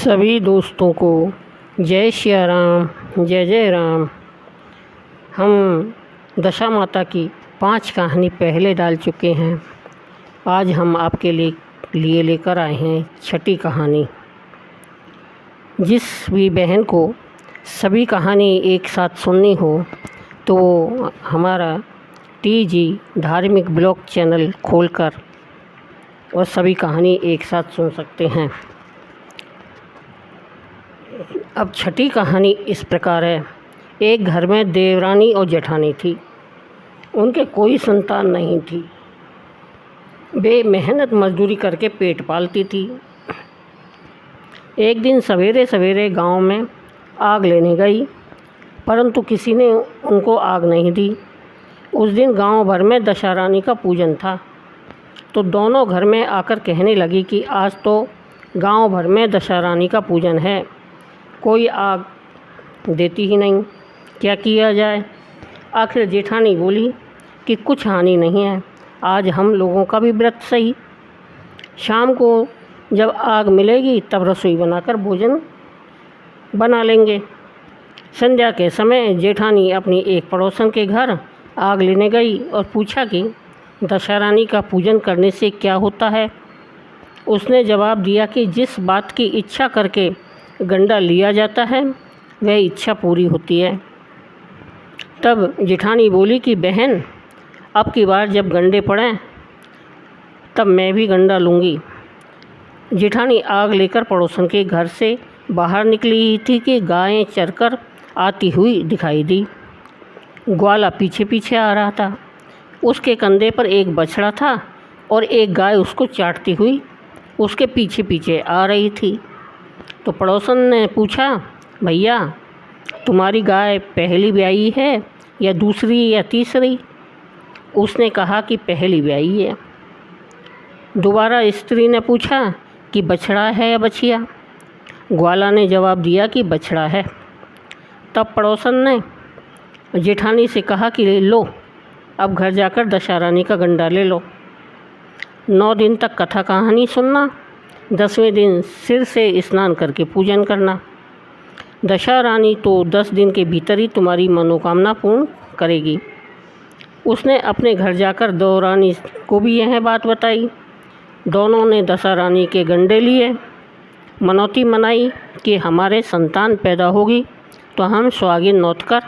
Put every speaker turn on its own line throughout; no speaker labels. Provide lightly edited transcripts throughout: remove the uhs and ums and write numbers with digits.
सभी दोस्तों को जय सिया राम, जय जय राम। हम दशा माता की 5 कहानी पहले डाल चुके हैं। आज हम आपके लिए लेकर आए हैं 6ठी कहानी। जिस भी बहन को सभी कहानी एक साथ सुननी हो तो हमारा TG धार्मिक ब्लॉग चैनल खोलकर और सभी कहानी एक साथ सुन सकते हैं। अब 6ठी कहानी इस प्रकार है। एक घर में देवरानी और जेठानी थी। उनके कोई संतान नहीं थी। वे मेहनत मजदूरी करके पेट पालती थी। एक दिन सवेरे सवेरे गांव में आग लेने गई, परंतु किसी ने उनको आग नहीं दी। उस दिन गांव भर में दशहरानी का पूजन था, तो दोनों घर में आकर कहने लगी कि आज तो गांव भर में दशहरानी का पूजन है, कोई आग देती ही नहीं, क्या किया जाए। आखिर जेठानी बोली कि कुछ हानि नहीं है, आज हम लोगों का भी व्रत सही। शाम को जब आग मिलेगी तब रसोई बनाकर भोजन बना लेंगे। संध्या के समय जेठानी अपनी एक पड़ोसन के घर आग लेने गई और पूछा कि दशहरानी का पूजन करने से क्या होता है। उसने जवाब दिया कि जिस बात की इच्छा करके गंडा लिया जाता है वह इच्छा पूरी होती है। तब जेठानी बोली कि बहन, अब की बार जब गंडे पड़ें तब मैं भी गंडा लूँगी। जेठानी आग लेकर पड़ोसन के घर से बाहर निकली थी कि गायें चरकर आती हुई दिखाई दी। ग्वाला पीछे पीछे आ रहा था। उसके कंधे पर एक बछड़ा था और एक गाय उसको चाटती हुई उसके पीछे पीछे आ रही थी। तो पड़ोसन ने पूछा, भैया तुम्हारी गाय पहली ब्याई है या दूसरी या तीसरी? उसने कहा कि पहली ब्याई है। दोबारा स्त्री ने पूछा कि बछड़ा है या बछिया? ग्वाला ने जवाब दिया कि बछड़ा है। तब पड़ोसन ने जेठानी से कहा कि लो, अब घर जाकर दशहरानी का गंडा ले लो। 9 दिन तक कथा कहानी सुनना, 10वें दिन सिर से स्नान करके पूजन करना। दशहरानी तो 10 दिन के भीतर ही तुम्हारी मनोकामना पूर्ण करेगी। उसने अपने घर जाकर देवरानी को भी यह बात बताई। दोनों ने दशहरानी के गंडे लिए, मनौती मनाई कि हमारे संतान पैदा होगी तो हम सुहागिन नौत कर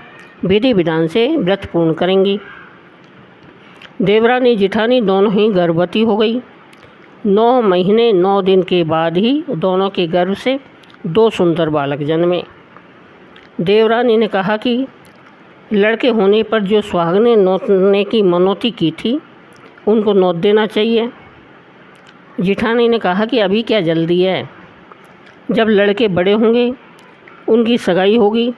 विधि विधान से व्रत पूर्ण करेंगी। देवरानी जेठानी दोनों ही गर्भवती हो गई। 9 महीने 9 दिन के बाद ही दोनों के गर्भ से 2 सुंदर बालक जन्मे। देवरानी ने कहा कि लड़के होने पर जो सुहागने नौतने की मनौती की थी उनको नौत देना चाहिए। जेठानी ने कहा कि अभी क्या जल्दी है, जब लड़के बड़े होंगे उनकी सगाई होगी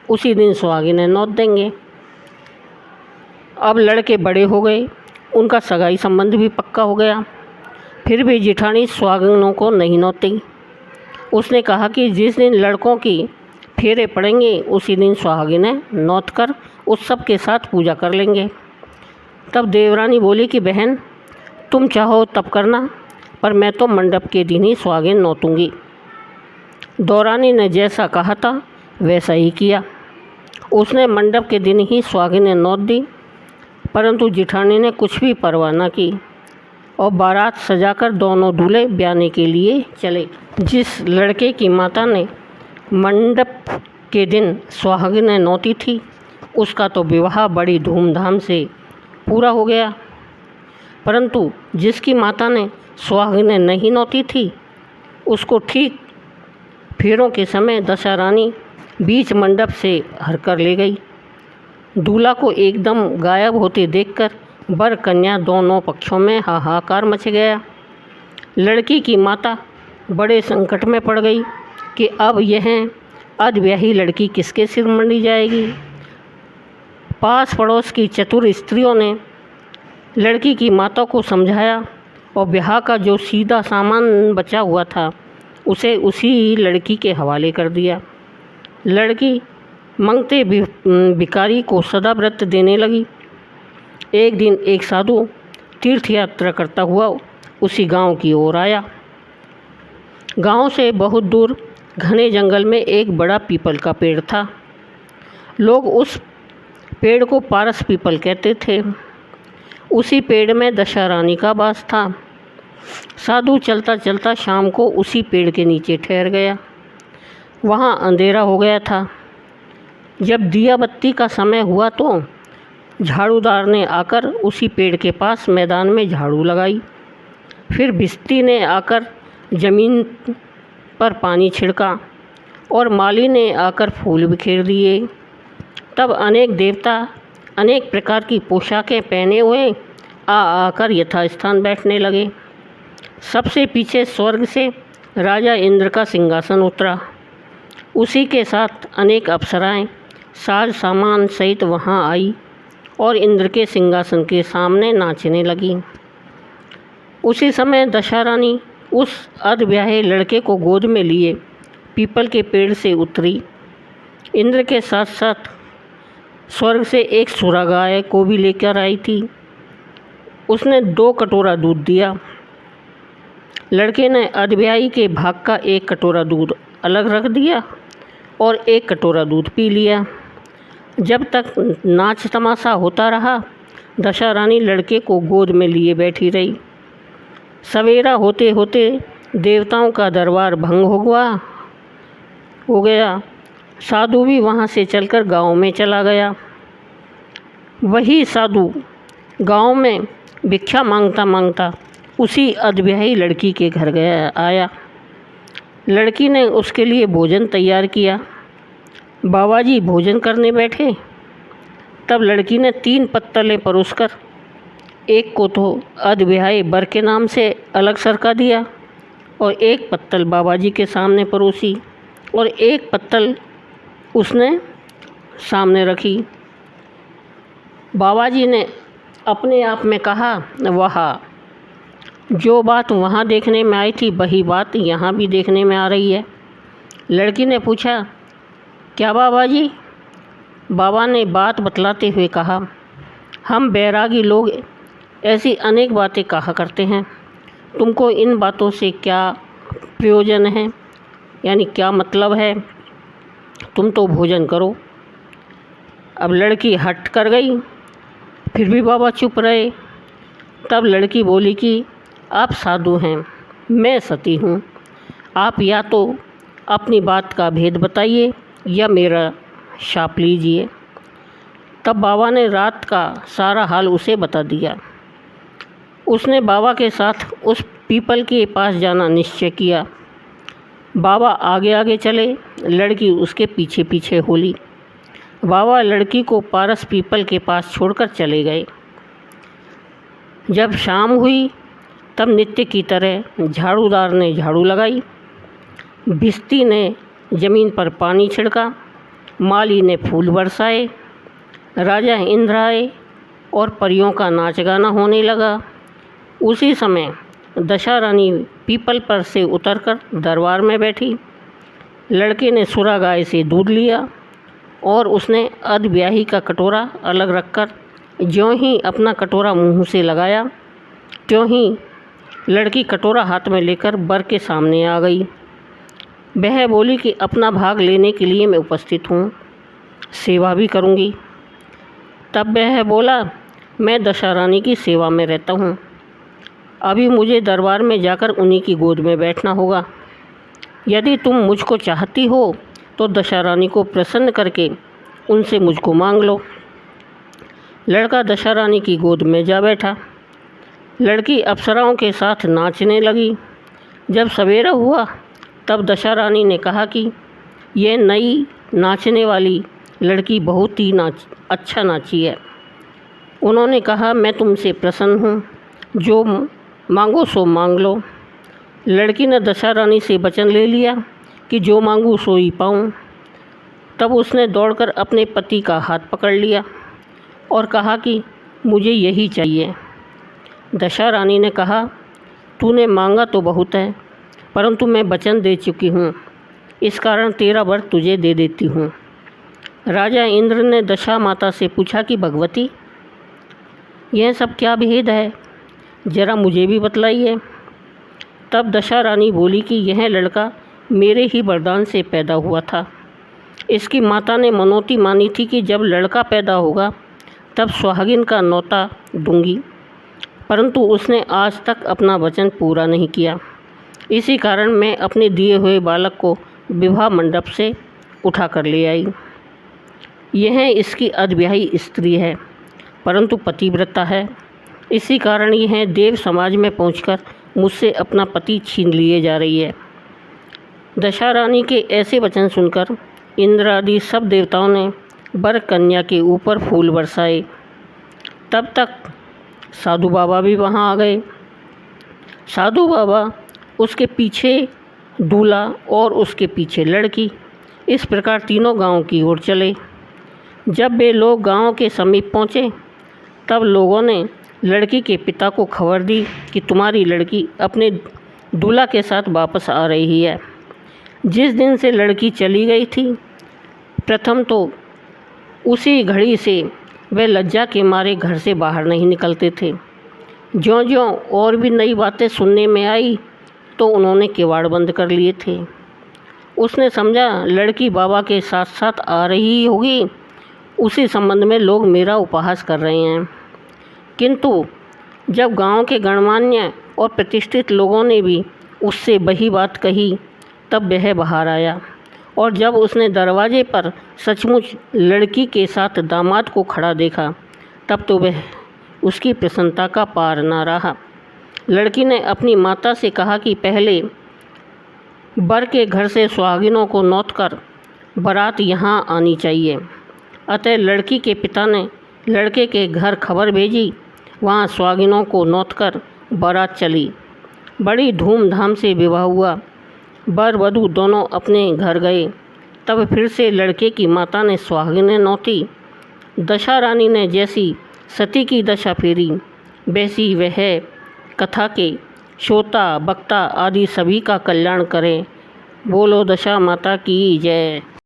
उसी दिन सुहागिनें नौत देंगे। अब लड़के बड़े हो गए, उनका सगाई संबंध भी पक्का हो गया, फिर भी जेठानी सुहागिनों को नहीं नौती। उसने कहा कि जिस दिन लड़कों की फेरे पड़ेंगे उसी दिन सुहागिनें नौत कर उत्सव के साथ पूजा कर लेंगे। तब देवरानी बोली कि बहन, तुम चाहो तब करना, पर मैं तो मंडप के दिन ही सुहागिन नौतूँगी। देवरानी ने जैसा कहा था वैसा ही किया। उसने मंडप के दिन ही सुहागिनें नौत दी, परंतु जेठानी ने कुछ भी परवाह न की और बारात सजाकर दोनों दूल्हे ब्याने के लिए चले। जिस लड़के की माता ने मंडप के दिन सुहागिनें नौती थी उसका तो विवाह बड़ी धूमधाम से पूरा हो गया, परंतु जिसकी माता ने सुहागिनें नहीं नौती थी उसको ठीक फेरों के समय दशहरानी बीच मंडप से हर कर ले गई। दूल्हा को एकदम गायब होते देखकर वर कन्या दोनों पक्षों में हाहाकार मच गया। लड़की की माता बड़े संकट में पड़ गई कि अब यह अधब्याही लड़की किसके सिर मंडी जाएगी। पास पड़ोस की चतुर स्त्रियों ने लड़की की माता को समझाया और ब्याह का जो सीधा सामान बचा हुआ था उसे उसी लड़की के हवाले कर दिया। लड़की मंगते भिखारी को सदा व्रत देने लगी। एक दिन एक साधु तीर्थ यात्रा करता हुआ उसी गांव की ओर आया। गांव से बहुत दूर घने जंगल में एक बड़ा पीपल का पेड़ था। लोग उस पेड़ को पारस पीपल कहते थे। उसी पेड़ में दशा रानी का वास था। साधु चलता चलता शाम को उसी पेड़ के नीचे ठहर गया। वहाँ अंधेरा हो गया था। जब दिया बत्ती का समय हुआ तो झाड़ूदार ने आकर उसी पेड़ के पास मैदान में झाड़ू लगाई। फिर भिस्ती ने आकर ज़मीन पर पानी छिड़का और माली ने आकर फूल बिखेर दिए। तब अनेक देवता अनेक प्रकार की पोशाकें पहने हुए आकर यथास्थान बैठने लगे। सबसे पीछे स्वर्ग से राजा इंद्र का सिंहासन उतरा। उसी के साथ अनेक अप्सराएं साज सामान सहित वहां आई और इंद्र के सिंहासन के सामने नाचने लगी। उसी समय दशा रानी उस अधब्याहे लड़के को गोद में लिए पीपल के पेड़ से उतरी। इंद्र के साथ साथ स्वर्ग से एक सुरा गाय को भी लेकर आई थी। उसने 2 कटोरा दूध दिया। लड़के ने अधब्याही के भाग का 1 कटोरा दूध अलग रख दिया और 1 कटोरा दूध पी लिया। जब तक नाच तमाशा होता रहा, दशा रानी लड़के को गोद में लिए बैठी रही। सवेरा होते होते देवताओं का दरबार भंग हो गया। साधु भी वहाँ से चलकर गांव में चला गया। वही साधु गांव में भिक्षा मांगता मांगता उसी अधब्याही लड़की के घर आया। लड़की ने उसके लिए भोजन तैयार किया। बाबा जी भोजन करने बैठे। तब लड़की ने 3 पत्तलें परोसकर एक को तो अधब्याहे बर के नाम से अलग सरका दिया और 1 पत्तल बाबा जी के सामने परोसी और 1 पत्तल उसने सामने रखी। बाबा जी ने अपने आप में कहा, वाह, जो बात वहाँ देखने में आई थी वही बात यहाँ भी देखने में आ रही है। लड़की ने पूछा, क्या बाबा जी? बाबा ने बात बतलाते हुए कहा, हम बैरागी लोग ऐसी अनेक बातें कहा करते हैं। तुमको इन बातों से क्या प्रयोजन है, यानी क्या मतलब है? तुम तो भोजन करो। अब लड़की हट कर गई। फिर भी बाबा चुप रहे। तब लड़की बोली कि आप साधु हैं, मैं सती हूँ। आप या तो अपनी बात का भेद बताइए या मेरा शाप लीजिए। तब बाबा ने रात का सारा हाल उसे बता दिया। उसने बाबा के साथ उस पीपल के पास जाना निश्चय किया। बाबा आगे आगे चले, लड़की उसके पीछे पीछे होली। बाबा लड़की को पारस पीपल के पास छोड़कर चले गए। जब शाम हुई तब नित्य की तरह झाड़ूदार ने झाड़ू लगाई, भिस्ती ने ज़मीन पर पानी छिड़का, माली ने फूल बरसाए, राजा इंद्र आए और परियों का नाच गाना होने लगा। उसी समय दशा रानी पीपल पर से उतरकर दरबार में बैठी। लड़के ने सुरा गाय से दूध लिया और उसने अधब्याही का कटोरा अलग रखकर ज्यों ही अपना कटोरा मुंह से लगाया, त्यों ही लड़की कटोरा हाथ में लेकर बर के सामने आ गई। वह बोली कि अपना भाग लेने के लिए मैं उपस्थित हूँ, सेवा भी करूँगी। तब वह बोला, मैं दशा रानी की सेवा में रहता हूँ। अभी मुझे दरबार में जाकर उन्हीं की गोद में बैठना होगा। यदि तुम मुझको चाहती हो तो दशा रानी को प्रसन्न करके उनसे मुझको मांग लो। लड़का दशा रानी की गोद में जा बैठा। लड़की अप्सराओं के साथ नाचने लगी। जब सवेरा हुआ तब दशा रानी ने कहा कि यह नई नाचने वाली लड़की बहुत ही अच्छा नाची है। उन्होंने कहा, मैं तुमसे प्रसन्न हूँ, जो मांगो सो मांग लो। लड़की ने दशा रानी से वचन ले लिया कि जो मांगूँ सो ही पाऊँ। तब उसने दौड़कर अपने पति का हाथ पकड़ लिया और कहा कि मुझे यही चाहिए। दशा रानी ने कहा, तूने मांगा तो बहुत है, परंतु मैं वचन दे चुकी हूँ, इस कारण तेरा वर तुझे दे देती हूँ। राजा इंद्र ने दशा माता से पूछा कि भगवती, यह सब क्या भेद है, जरा मुझे भी बतलाइए। तब दशा रानी बोली कि यह लड़का मेरे ही वरदान से पैदा हुआ था। इसकी माता ने मनौती मानी थी कि जब लड़का पैदा होगा तब सुहागिन का न्योता दूंगी, परंतु उसने आज तक अपना वचन पूरा नहीं किया। इसी कारण मैं अपने दिए हुए बालक को विवाह मंडप से उठा कर ले आई। यह इसकी अधब्याही स्त्री है, परंतु पतिव्रता है। इसी कारण यह देव समाज में पहुंचकर मुझसे अपना पति छीन लिए जा रही है। दशा रानी के ऐसे वचन सुनकर इंद्र आदि सब देवताओं ने वर कन्या के ऊपर फूल बरसाए। तब तक साधु बाबा भी वहाँ आ गए। साधु बाबा, उसके पीछे दूल्हा और उसके पीछे लड़की, इस प्रकार तीनों गांव की ओर चले। जब वे लोग गांव के समीप पहुँचे तब लोगों ने लड़की के पिता को खबर दी कि तुम्हारी लड़की अपने दूल्हा के साथ वापस आ रही है। जिस दिन से लड़की चली गई थी, प्रथम तो उसी घड़ी से वे लज्जा के मारे घर से बाहर नहीं निकलते थे। ज्यों-ज्यों और भी नई बातें सुनने में आई तो उन्होंने किवाड़ बंद कर लिए थे। उसने समझा लड़की बाबा के साथ साथ आ रही होगी, उसी संबंध में लोग मेरा उपहास कर रहे हैं। किंतु जब गांव के गणमान्य और प्रतिष्ठित लोगों ने भी उससे वही बात कही तब वह बाहर आया, और जब उसने दरवाजे पर सचमुच लड़की के साथ दामाद को खड़ा देखा तब तो वह उसकी प्रसन्नता का पार न रहा। लड़की ने अपनी माता से कहा कि पहले वर के घर से सुहागिनों को नौत कर बारात यहाँ आनी चाहिए। अतः लड़की के पिता ने लड़के के घर खबर भेजी। वहाँ सुहागिनों को नौत कर बारात चली। बड़ी धूमधाम से विवाह हुआ। वर वधू दोनों अपने घर गए। तब फिर से लड़के की माता ने सुहागिनें नौती। दशा रानी ने जैसी सती की दशा फेरी, वैसी वह कथा के श्रोता वक्ता आदि सभी का कल्याण करें। बोलो दशा माता की जय।